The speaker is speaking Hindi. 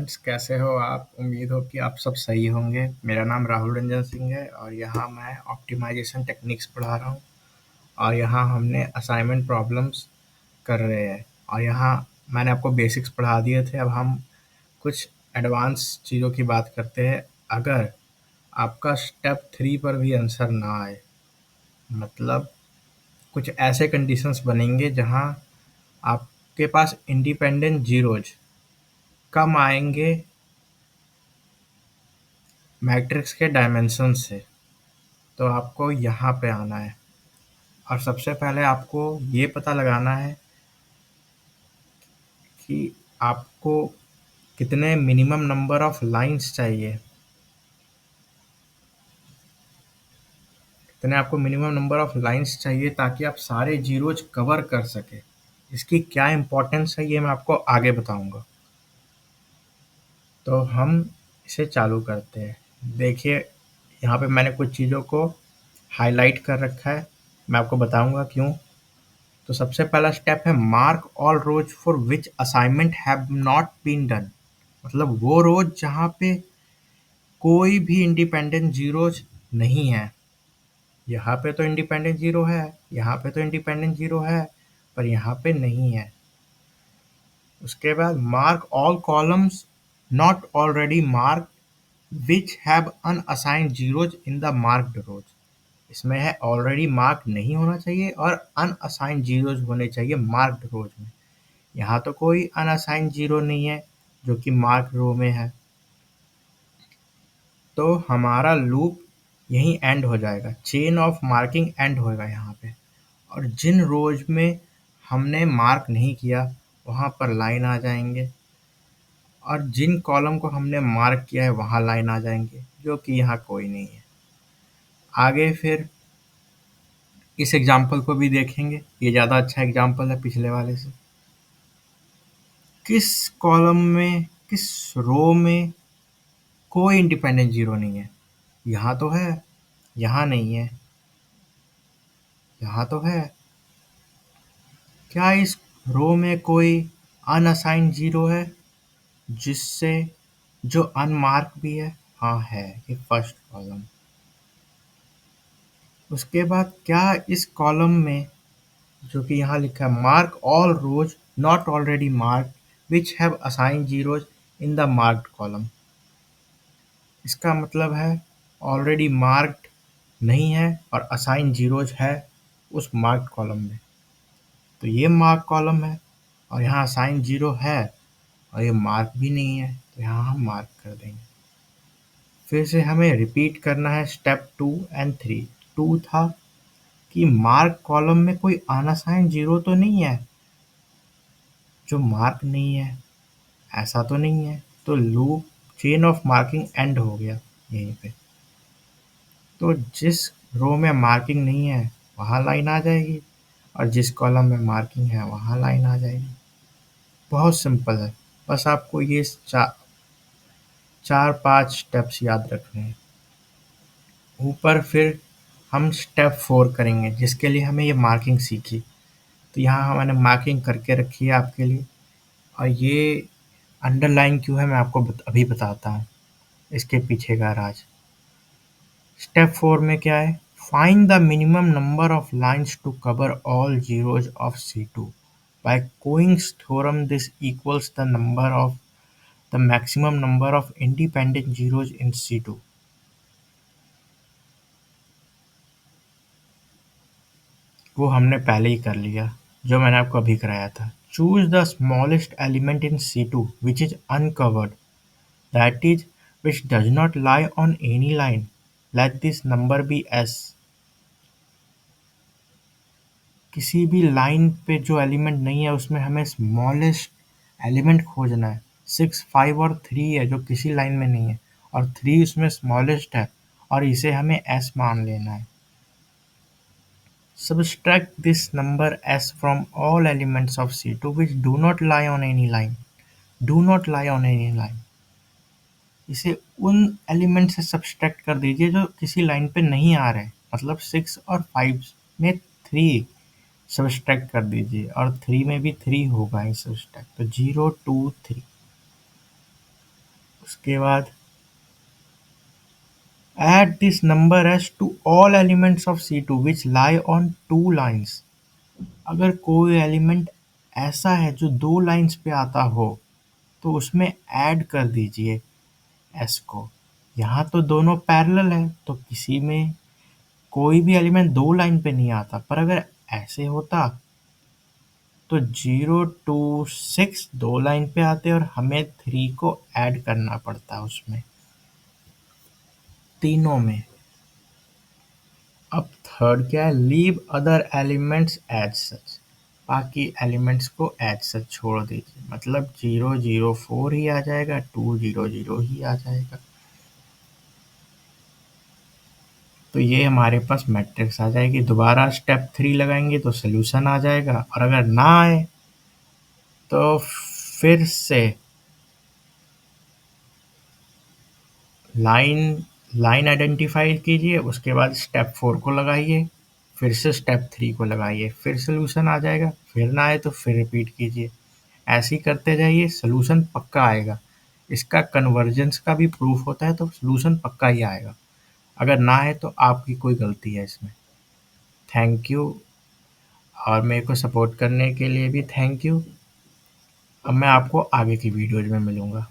फ्रेंड्स, कैसे हो आप? उम्मीद हो कि आप सब सही होंगे। मेरा नाम राहुल रंजन सिंह है और यहाँ मैं ऑप्टिमाइजेशन टेक्निक्स पढ़ा रहा हूँ। और यहाँ हमने असाइनमेंट प्रॉब्लम्स कर रहे हैं। और यहाँ मैंने आपको बेसिक्स पढ़ा दिए थे। अब हम कुछ एडवांस चीज़ों की बात करते हैं। अगर आपका स्टेप 3 पर भी आंसर ना आए, मतलब कुछ ऐसे कंडीशंस बनेंगे जहाँ आपके पास इंडिपेंडेंट जीरोज कम आएंगे मैट्रिक्स के डायमेंशन से, तो आपको यहाँ पे आना है। और सबसे पहले आपको ये पता लगाना है कि आपको कितने मिनिमम नंबर ऑफ लाइंस चाहिए, कितने आपको मिनिमम नंबर ऑफ लाइंस चाहिए ताकि आप सारे जीरोज कवर कर सके। इसकी क्या इम्पोर्टेंस है ये मैं आपको आगे बताऊंगा। तो हम इसे चालू करते हैं। देखिए, यहाँ पे मैंने कुछ चीज़ों को हाईलाइट कर रखा है, मैं आपको बताऊंगा क्यों। तो सबसे पहला स्टेप है mark all rows for which assignment have not been done. मतलब वो रोज जहाँ पे कोई भी इंडिपेंडेंट जीरोज नहीं है। यहाँ पे तो इंडिपेंडेंट जीरो है, यहाँ पे तो इंडिपेंडेंट जीरो है, पर यहाँ पे नहीं है। उसके बाद mark all columns not already mark which have unassigned zeros in the marked rows. इसमें है ऑलरेडी मार्क नहीं होना चाहिए और अनअसाइंड जीरोज होने चाहिए मार्क्ड रोज में। यहाँ तो कोई अनअसाइंड जीरो नहीं है जो कि मार्क रो में है, तो हमारा लूप यहीं एंड हो जाएगा। चेन ऑफ मार्किंग एंड होगा यहाँ पे। और जिन रोज में हमने मार्क नहीं किया वहाँ पर लाइन आ जाएंगे, और जिन कॉलम को हमने मार्क किया है वहाँ लाइन आ जाएंगे, जो कि यहाँ कोई नहीं है। आगे फिर इस एग्जाम्पल को भी देखेंगे। ये ज़्यादा अच्छा एग्जाम्पल है पिछले वाले से। किस कॉलम में, किस रो में कोई इंडिपेंडेंट जीरो नहीं है? यहाँ तो है, यहाँ नहीं है, यहाँ तो है। क्या इस रो में कोई अनअसाइंड जीरो है जिससे जो अनमार्क भी है? हाँ है, ये फर्स्ट कॉलम। उसके बाद क्या इस कॉलम में, जो कि यहाँ लिखा है mark all rows not already mark which have assign zeros in the marked column, इसका मतलब है ऑलरेडी मार्क्ड नहीं है और असाइन जीरोज है उस मार्क्ड कॉलम में। तो ये मार्क कॉलम है और यहाँ असाइन जीरो है और ये मार्क भी नहीं है, तो यहाँ हम मार्क कर देंगे। फिर से हमें रिपीट करना है स्टेप 2 एंड 3। 2 था कि मार्क कॉलम में कोई अनअसाइन जीरो तो नहीं है, जो मार्क नहीं है, ऐसा तो नहीं है। तो loop chain of marking and हो गया यहीं पे। तो जिस रो में मार्किंग नहीं है वहाँ लाइन आ जाएगी और जिस कॉलम में मार्किंग है वहाँ लाइन आ जाएगी। बहुत सिंपल है, बस आपको ये 4-5 स्टेप्स याद रखने हैं। ऊपर फिर हम स्टेप 4 करेंगे जिसके लिए हमें ये मार्किंग सीखी। तो यहाँ मैंने मार्किंग करके रखी है आपके लिए, और ये अंडरलाइन क्यों है मैं आपको अभी बताता हूँ इसके पीछे का राज। स्टेप 4 में क्या है? Find the minimum number of lines to cover all zeros of C2। By Konig's theorem this equals the number of the maximum number of independent zeros in C2। वो हमने पहले ही कर लिया, जो मैंने आपको अभी कराया था। Choose the smallest element in C2 which is uncovered, that is, which does not lie on any line. Let this number be S। किसी भी लाइन पे जो एलिमेंट नहीं है उसमें हमें स्मॉलेस्ट एलिमेंट खोजना है। 6, 5 और 3 है जो किसी लाइन में नहीं है, और 3 उसमें स्मॉलेस्ट है और इसे हमें S मान लेना है। Subtract this number S from all elements of C2 which do not lie on any line. Do not lie on any line. इसे उन एलिमेंट से सब्सट्रैक्ट कर दीजिए जो किसी लाइन पे नहीं आ रहे। मतलब 6 और 5 में 3 सब्सट्रैक्ट कर दीजिए और 3 में भी 3 होगा ही सब्सट्रैक्ट, तो 0, 2, 3। उसके बाद add this number as to all elements of C2 which lie on two lines। अगर कोई एलिमेंट ऐसा है जो दो लाइंस पे आता हो तो उसमें ऐड कर दीजिए एस को। यहाँ तो दोनों पैरेलल है तो किसी में कोई भी एलिमेंट दो लाइन पे नहीं आता, पर अगर ऐसे होता तो 0 2 6 दो लाइन पे आते और हमें 3 को ऐड करना पड़ता उसमें, तीनों में। अब थर्ड क्या है, leave other elements as such. बाकी एलिमेंट्स को एज सच छोड़ दीजिए, मतलब 0 0 4 ही आ जाएगा, 2 0 0 ही आ जाएगा। तो ये हमारे पास मैट्रिक्स आ जाएगी। दोबारा स्टेप 3 लगाएंगे तो सोल्यूशन आ जाएगा, और अगर ना आए तो फिर से लाइन लाइन आइडेंटिफाई कीजिए, उसके बाद स्टेप 4 को लगाइए, फिर से स्टेप 3 को लगाइए, फिर सोल्यूशन आ जाएगा। फिर ना आए तो फिर रिपीट कीजिए। ऐसे ही करते जाइए, सोल्यूशन पक्का आएगा। इसका कन्वर्जेंस का भी प्रूफ होता है, तो सोल्यूशन पक्का ही आएगा। अगर ना आए तो आपकी कोई गलती है इसमें। थैंक यू, और मेरे को सपोर्ट करने के लिए भी थैंक यू। अब मैं आपको आगे की वीडियोज़ में मिलूँगा।